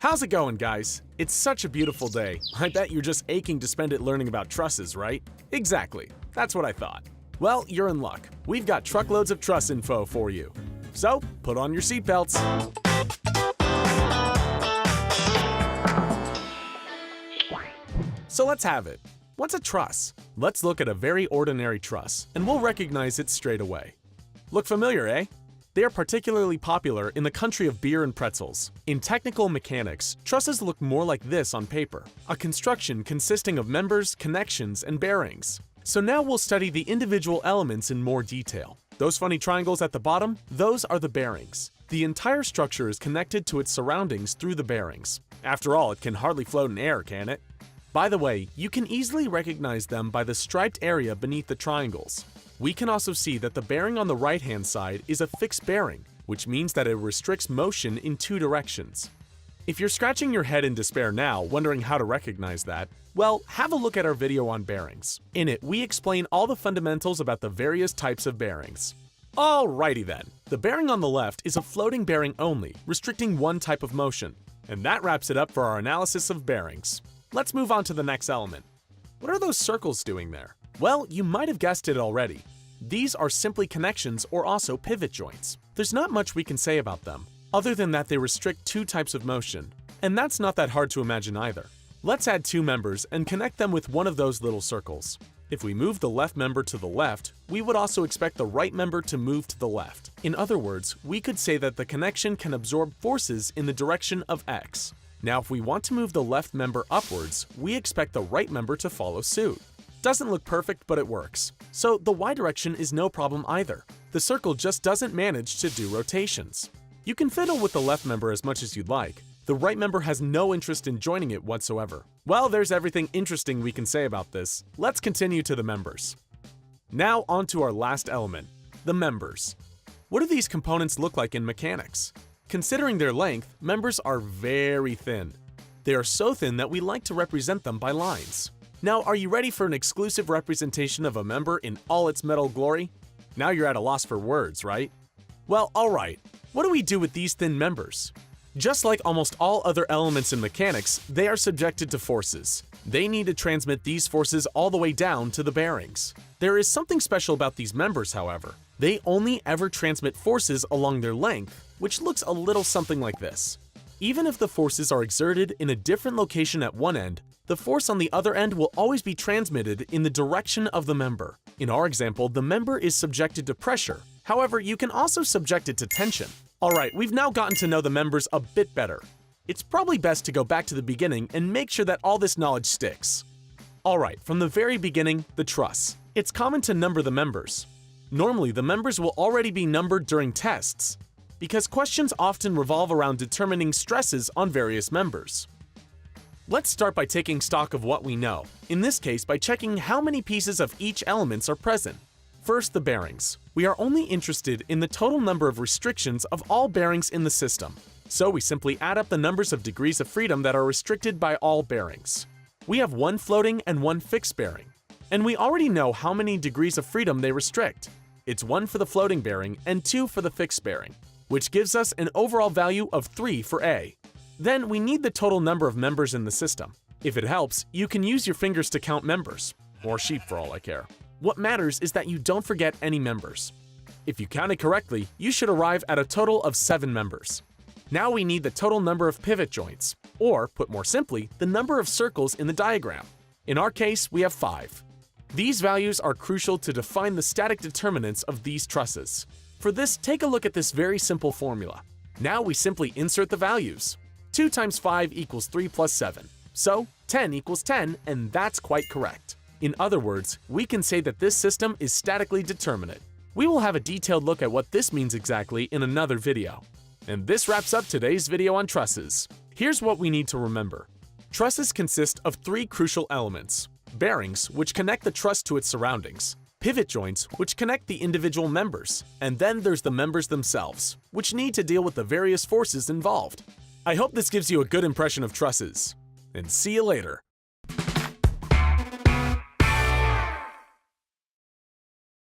How's it going, guys? It's such a beautiful day. I bet you're just aching to spend it learning about trusses, right? Exactly. That's what I thought. Well, you're in luck. We've got truckloads of truss info for you. So, put on your seatbelts. So let's have it. What's a truss? Let's look at a very ordinary truss, and we'll recognize it straight away. Look familiar, eh? They are particularly popular in the country of beer and pretzels. In technical mechanics, trusses look more like this on paper, a construction consisting of members, connections, and bearings. So now we'll study the individual elements in more detail. Those funny triangles at the bottom, those are the bearings. The entire structure is connected to its surroundings through the bearings. After all, it can hardly float in air, can it? By the way, you can easily recognize them by the striped area beneath the triangles. We can also see that the bearing on the right-hand side is a fixed bearing, which means that it restricts motion in two directions. If you're scratching your head in despair now, wondering how to recognize that, well, have a look at our video on bearings. In it, we explain all the fundamentals about the various types of bearings. Alrighty then. The bearing on the left is a floating bearing only, restricting one type of motion. And that wraps it up for our analysis of bearings. Let's move on to the next element. What are those circles doing there? Well, you might have guessed it already. These are simply connections or also pivot joints. There's not much we can say about them, other than that they restrict two types of motion. And that's not that hard to imagine either. Let's add two members and connect them with one of those little circles. If we move the left member to the left, we would also expect the right member to move to the left. In other words, we could say that the connection can absorb forces in the direction of x. Now, if we want to move the left member upwards, we expect the right member to follow suit. Doesn't look perfect, but it works. So the y direction is no problem either. The circle just doesn't manage to do rotations. You can fiddle with the left member as much as you'd like. The right member has no interest in joining it whatsoever. Well, there's everything interesting we can say about this. Let's continue to the members. Now on to our last element, the members. What do these components look like in mechanics? Considering their length, members are very thin. They are so thin that we like to represent them by lines. Now, are you ready for an exclusive representation of a member in all its metal glory? Now you're at a loss for words, right? Well, alright. What do we do with these thin members? Just like almost all other elements in mechanics, they are subjected to forces. They need to transmit these forces all the way down to the bearings. There is something special about these members, however. They only ever transmit forces along their length, which looks a little something like this. Even if the forces are exerted in a different location at one end, the force on the other end will always be transmitted in the direction of the member. In our example, the member is subjected to pressure. However, you can also subject it to tension. Alright, we've now gotten to know the members a bit better. It's probably best to go back to the beginning and make sure that all this knowledge sticks. Alright, from the very beginning, the truss. It's common to number the members. Normally, the members will already be numbered during tests, because questions often revolve around determining stresses on various members. Let's start by taking stock of what we know, in this case by checking how many pieces of each elements are present. First, the bearings. We are only interested in the total number of restrictions of all bearings in the system, so we simply add up the numbers of degrees of freedom that are restricted by all bearings. We have one floating and one fixed bearing, and we already know how many degrees of freedom they restrict. It's 1 for the floating bearing and 2 for the fixed bearing, which gives us an overall value of 3 for A. Then we need the total number of members in the system. If it helps, you can use your fingers to count members, or sheep for all I care. What matters is that you don't forget any members. If you counted correctly, you should arrive at a total of 7 members. Now we need the total number of pivot joints, or, put more simply, the number of circles in the diagram. In our case, we have 5. These values are crucial to define the static determinants of these trusses. For this, take a look at this very simple formula. Now we simply insert the values. 2 times 5 equals 3 plus 7. So, 10 equals 10, and that's quite correct. In other words, we can say that this system is statically determinate. We will have a detailed look at what this means exactly in another video. And this wraps up today's video on trusses. Here's what we need to remember. Trusses consist of 3 crucial elements: bearings, which connect the truss to its surroundings; pivot joints, which connect the individual members; and then there's the members themselves, which need to deal with the various forces involved. I hope this gives you a good impression of trusses, and see you later.